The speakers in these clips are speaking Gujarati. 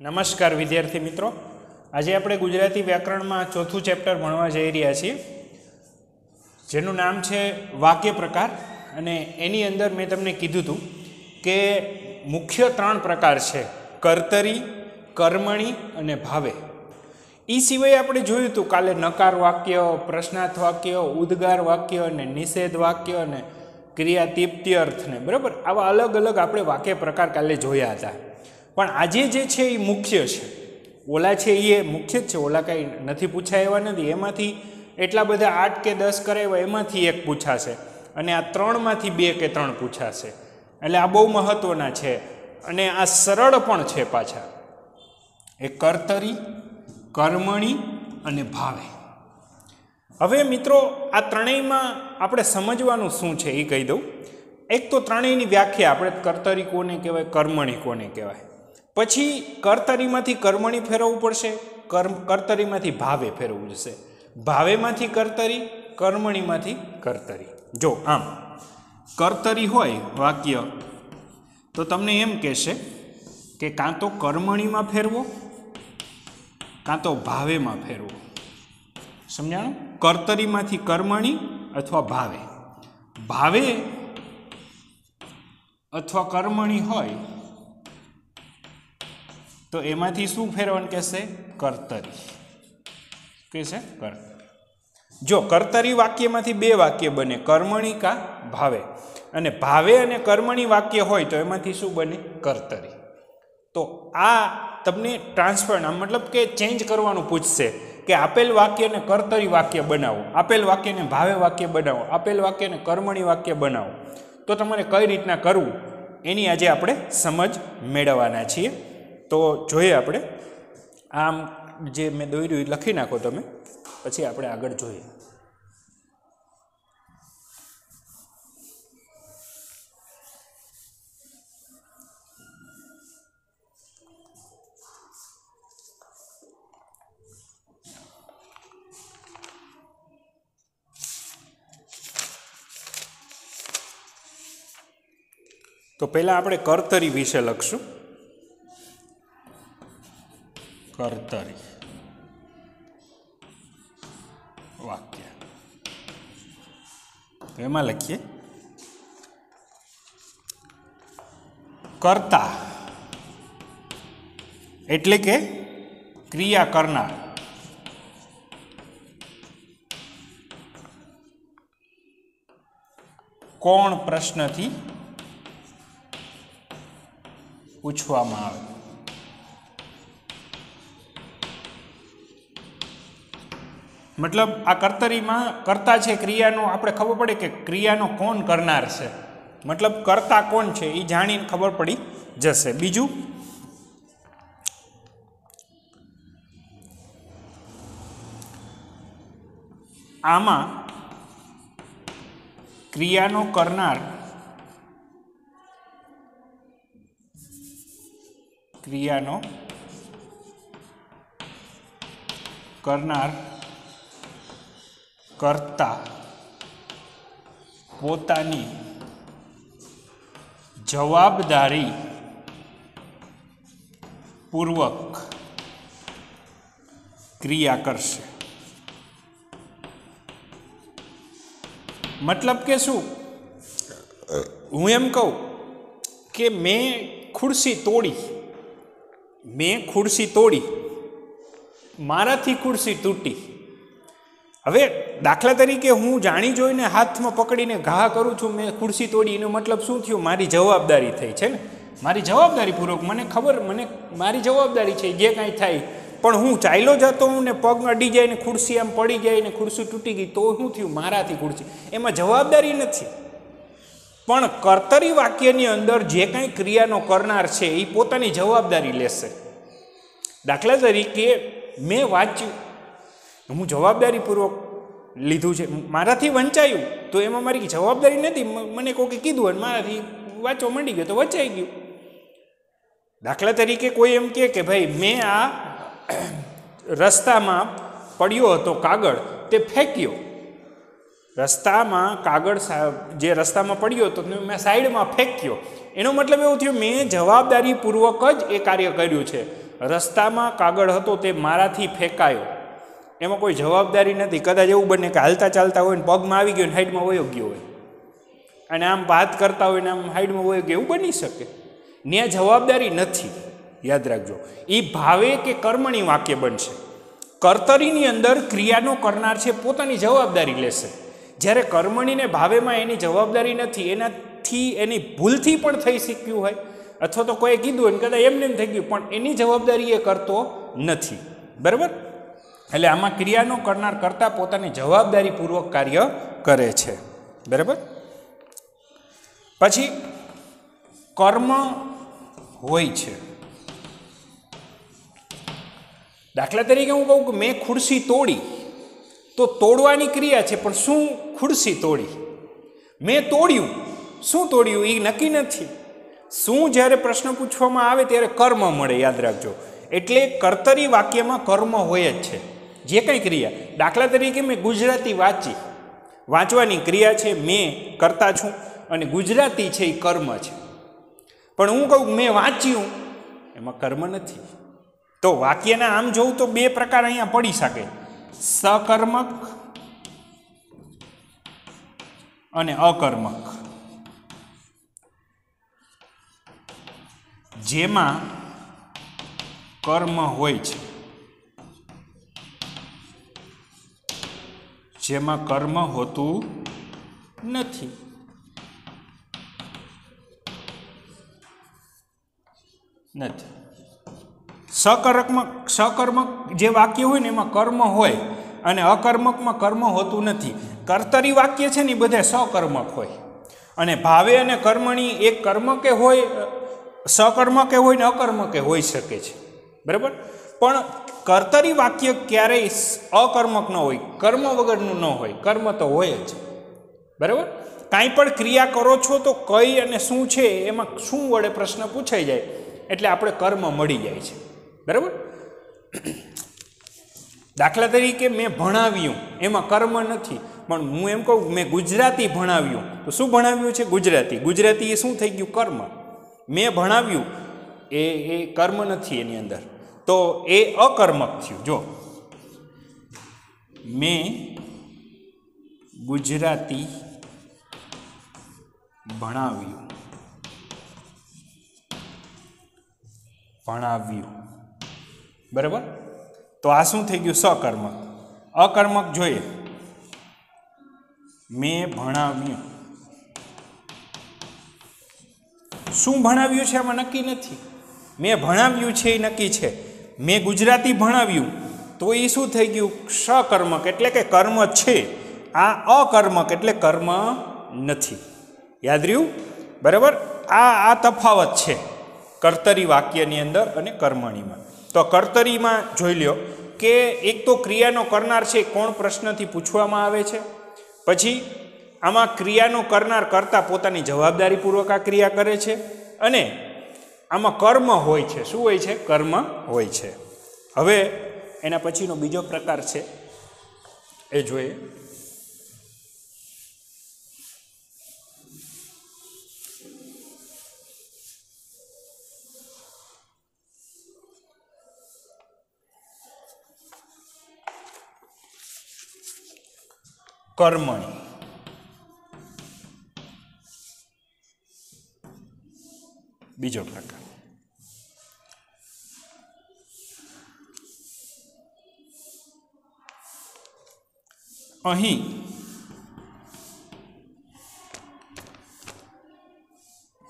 નમસ્કાર વિદ્યાર્થી મિત્રો, આજે આપણે ગુજરાતી વ્યાકરણમાં ચોથું ચેપ્ટર ભણવા જઈ રહ્યા છીએ, જેનું નામ છે વાક્ય પ્રકાર. અને એની અંદર મેં તમને કીધું હતું કે મુખ્ય 3 પ્રકાર છે: કર્તરી, કર્મણી અને ભાવે. એ સિવાય આપણે જોયું હતું કાલે નકાર વાક્ય, પ્રશ્નાર્થ વાક્ય, ઉદ્ગાર વાક્ય અને નિષેધ વાક્ય અને ક્રિયા તિપ્તિ અર્થને, બરાબર, આવા અલગ અલગ આપણે વાક્ય પ્રકાર કાલે જોયા હતા. પણ આજે જે છે એ મુખ્ય છે. ઓલા છે એ મુખ્ય જ છે, ઓલા કંઈ નથી પૂછાય એવા નથી. એમાંથી એટલા બધા 8 કે 10 કરાવ્યા, એમાંથી એક પૂછાશે, અને આ 3માંથી 2 કે 3 પૂછાશે. એટલે આ બહુ મહત્વના છે અને આ સરળ પણ છે પાછા. એ કર્તરી, કર્મણી અને ભાવે. હવે મિત્રો, આ ત્રણેયમાં આપણે સમજવાનું શું છે એ કહી દઉં. એક તો ત્રણેયની વ્યાખ્યા, આપણે કર્તરી કોને કહેવાય, કર્મણી કોને કહેવાય. પછી કર્તરીમાંથી કર્મણી ફેરવવું પડશે, કર્તરીમાંથી ભાવે ફેરવવું પડશે, ભાવેમાંથી કર્તરી, કર્મણીમાંથી કર્તરી. જો આમ કર્તરી હોય વાક્ય તો તમને એમ કહેશે કે કાં તો કર્મણીમાં ફેરવો કાં તો ભાવેમાં ફેરવો. સમજાણું? કર્તરીમાંથી કર્મણી અથવા ભાવે. ભાવે અથવા કર્મણી હોય તો એમાંથી શું ફેરવવાનું કહેશે? કર્તરી કહેશે, કર્તરી. જો કર્તરી વાક્યમાંથી 2 વાક્ય બને, કર્મણી કા ભાવે, અને ભાવે અને કર્મણી વાક્ય હોય તો એમાંથી શું બને? કર્તરી. તો આ તમને ટ્રાન્સફર, મતલબ કે ચેન્જ કરવાનું પૂછશે કે આપેલ વાક્યને કર્તરી વાક્ય બનાવો, આપેલ વાક્યને ભાવે વાક્ય બનાવો, આપેલ વાક્યને કર્મણી વાક્ય બનાવો. તો તમારે કઈ રીતના કરવું એની આજે આપણે સમજ મેળવવાના છીએ. તો જોઈએ આપણે. આમ જે મેં દોર્યું એ લખી નાખો તમે, પછી આપણે આગળ જોઈએ. તો પહેલાં આપણે કર્તરી વિશે લખશું. કર્તરી વાક્ય. તો એમાં લખીએ કર્તા એટલે કે ક્રિયા કરનાર. કોણ પ્રશ્નથી પૂછવામાં આવે. મતલબ આ કર્તરીમાં કર્તા છે ક્રિયાનો, આપણે ખબર પડે કે ક્રિયાનો કોણ કરનાર છે, મતલબ કર્તા કોણ છે એ જાણીને ખબર પડી જશે. બીજું, આમાં ક્રિયાનો કરનાર કર્તા પોતાની જવાબદારી પૂર્વક ક્રિયા કરશે. મતલબ કે શું? હું એમ કહું કે મેં ખુરશી તોડી, મારાથી ખુરશી તૂટી. હવે દાખલા તરીકે હું જાણી જોઈને હાથમાં પકડીને ઘા કરું છું, મેં ખુરશી તોડી, એનો મતલબ શું થયું? મારી જવાબદારી થઈ છે ને, મારી જવાબદારીપૂર્વક, મને ખબર, મારી જવાબદારી છે જે કાંઈ થાય. પણ હું ચાલ્યો જતો હું ને પગ અડી જાય ને ખુરશી આમ પડી જાય ને ખુરશી તૂટી ગઈ, તો શું થયું? મારાથી ખુરશી. એમાં જવાબદારી નથી. પણ કર્તરી વાક્યની અંદર જે કાંઈ ક્રિયાનો કરનાર છે એ પોતાની જવાબદારી લેશે. દાખલા તરીકે મેં વાંચ્યું, હું જવાબદારીપૂર્વક લીધું છે, મારાથી વંચાયું તો એમાં મારી જવાબદારી નથી. મને કોઈકે કીધું અને મારાથી વાંચવા માંડી ગયો તો વંચાઈ ગયું. દાખલા તરીકે કોઈ એમ કે ભાઈ મેં આ રસ્તામાં પડ્યો હતો કાગળ, તે ફેંક્યો. રસ્તામાં કાગળ જે રસ્તામાં પડ્યો હતો મેં સાઈડમાં ફેંક્યો. એનો મતલબ એવો થયો મેં જવાબદારીપૂર્વક જ એ કાર્ય કર્યું છે. રસ્તામાં કાગળ હતો તે મારાથી ફેંકાયો, એમાં કોઈ જવાબદારી નથી. કદાચ એવું બને કે હાલતા ચાલતા હોય ને પગમાં આવી ગયો ને હાઈડમાં વયો ગયો હોય, અને આમ વાત કરતા હોય ને આમ હાઈડમાં વયો ગયો, એવું બની શકે. ત્યાં જવાબદારી નથી, યાદ રાખજો. એ ભાવે કે કર્મણી વાક્ય બનશે. કર્તરીની અંદર ક્રિયાનો કરનાર છે પોતાની જવાબદારી લેશે, જ્યારે કર્મણીને ભાવેમાં એની જવાબદારી નથી. એનાથી એની ભૂલથી પણ થઈ શક્યું હોય, અથવા તો કોઈ કીધું હોય ને કદાચ એમને એમ થઈ ગયું, પણ એની જવાબદારી એ કરતો નથી. બરાબર? એટલે આમાં ક્રિયાનો કરનાર કરતાં પોતાની જવાબદારીપૂર્વક કાર્ય કરે છે. બરાબર? પછી કર્મ હોય છે. દાખલા તરીકે હું કહું કે મેં ખુરશી તોડી, તો તોડવાની ક્રિયા છે, પણ શું ખુરશી તોડી? મેં તોડ્યું, શું તોડ્યું એ નક્કી નથી. શું જ્યારે પ્રશ્ન પૂછવામાં આવે ત્યારે કર્મ મળે, યાદ રાખજો. એટલે કર્તરી વાક્યમાં કર્મ હોય જ છે, જે કંઈ ક્રિયા. દાખલા તરીકે મેં ગુજરાતી વાંચી, વાંચવાની ક્રિયા છે, મેં કરતા છું, અને ગુજરાતી છે એ કર્મ છે. પણ હું કહું મેં વાંચ્યું, એમાં કર્મ નથી. તો વાક્યના આમ જોઉં તો બે પ્રકાર અહીંયા પડી શકે, સકર્મક અને અકર્મક. જેમાં કર્મ હોય છે, જેમાં કર્મ હોતું નથી. સકર્મક જે વાક્ય હોય ને એમાં કર્મ હોય, અને અકર્મકમાં કર્મ હોતું નથી. કર્તરી વાક્ય છે ને એ બધા સકર્મક હોય, અને ભાવે અને કર્મણી એક કર્મકે હોય, સકર્મકે હોય ને અકર્મકે હોઈ શકે છે. બરાબર? પણ કર્તરી વાક્ય ક્યારેય અકર્મક ન હોય, કર્મ વગરનું ન હોય, કર્મ તો હોય જ. બરાબર? કાંઈ પણ ક્રિયા કરો છો તો કઈ અને શું છે એમાં શું વડે પ્રશ્ન પૂછાઈ જાય, એટલે આપણે કર્મ મળી જાય છે. બરાબર? દાખલા તરીકે મેં ભણાવ્યું, એમાં કર્મ નથી. પણ હું એમ કહું મેં ગુજરાતી ભણાવ્યું, તો શું ભણાવ્યું છે? ગુજરાતી. ગુજરાતી એ શું થઈ ગયું? કર્મ. મેં ભણાવ્યું એ કર્મ નથી એની અંદર, તો એ અકર્મક થયું. જો મેં ગુજરાતી ભણાવ્યું, બરાબર? તો આ શું થઈ ગયું? સકર્મક. અકર્મક જોઈએ, મેં ભણાવ્યું. શું ભણાવ્યું છે આમાં નક્કી નથી. મેં ભણાવ્યું છે એ નક્કી છે. મેં ગુજરાતી ભણાવ્યું, તો એ શું થઈ ગયું? સકર્મક, એટલે કે કર્મ છે. આ અકર્મક એટલે કર્મ નથી. યાદ રહ્યું? બરાબર? આ તફાવત છે કર્તરી વાક્યની અંદર અને કર્મણીમાં. તો કર્તરીમાં જોઈ લ્યો કે એક તો ક્રિયાનો કરનાર છે કોણ પ્રશ્નથી પૂછવામાં આવે છે. પછી આમાં ક્રિયાનો કરનાર કરતાં પોતાની જવાબદારીપૂર્વક આ ક્રિયા કરે છે, અને આમાં કર્મ હોય છે. શું હોય છે? કર્મ હોય છે. હવે એના પછીનો બીજો પ્રકાર છે એ જોઈએ. કર્મણી. બીજો પ્રકાર. અહીં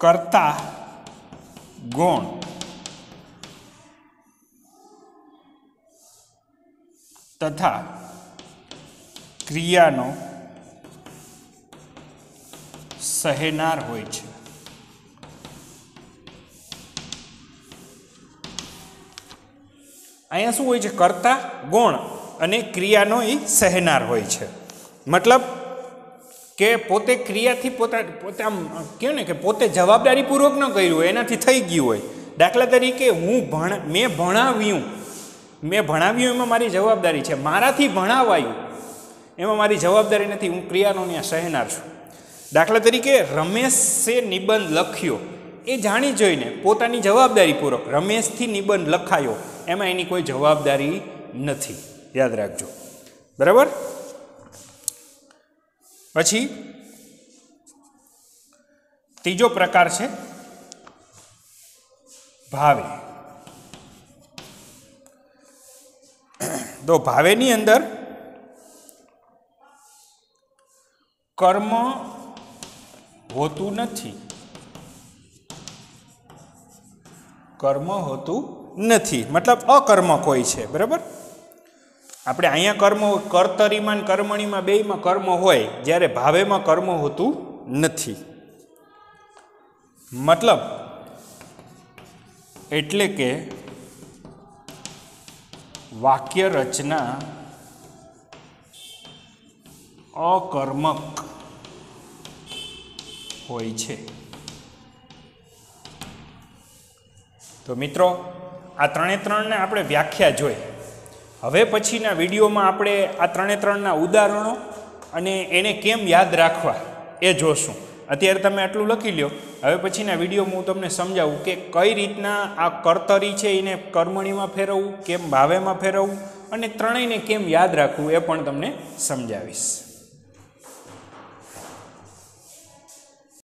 કર્તા ગુણ તથા ક્રિયાનો સહેનાર હોય છે. અહીંયા શું હોય છે? કર્તા ગુણ અને ક્રિયાનો એ સહેનાર હોય છે. મતલબ કે પોતે ક્રિયાથી પોતે આમ કહે ને કે પોતે જવાબદારીપૂર્વક ન કર્યું હોય, એનાથી થઈ ગયું હોય. દાખલા તરીકે મેં ભણાવ્યું એમાં મારી જવાબદારી છે. મારાથી ભણાવાયું એમાં મારી જવાબદારી નથી, હું ક્રિયાનો ત્યાં સહેનાર છું. દાખલા તરીકે રમેશે નિબંધ લખ્યો, એ જાણી જોઈને પોતાની જવાબદારીપૂર્વક રમેશથી નિબંધ લખાયો, એમાં એની કોઈ જવાબદારી નથી, યાદ રાખજો, બરાબર. પછી ત્રીજો પ્રકાર છે ભાવે. તો ભાવેની અંદર કર્મ હોતું નથી, કર્મ હોતું નથી મતલબ અકર્મક હોય છે, બરાબર. આપણે અહીંયા કર્મ કર્તરીમાં કર્મણીમાં બેયમાં કર્મ હોય, જ્યારે ભાવેમાં કર્મ હોતું નથી. મતલબ એટલે કે વાક્ય રચના અકર્મક હોય છે. તો મિત્રો આ ત્રણે ત્રણને આપણે વ્યાખ્યા જોઈ. હવે પછીના વિડીયોમાં આપણે આ ત્રણે ત્રણના ઉદાહરણો અને એને કેમ યાદ રાખવા એ જોશું. અત્યારે તમે આટલું લખી લ્યો. હવે પછીના વિડીયોમાં હું તમને સમજાવું કે કઈ રીતના આ કર્તરી છે એને કર્મણીમાં ફેરવવું, કેમ ભાવેમાં ફેરવવું અને ત્રણેયને કેમ યાદ રાખવું એ પણ તમને સમજાવીશ.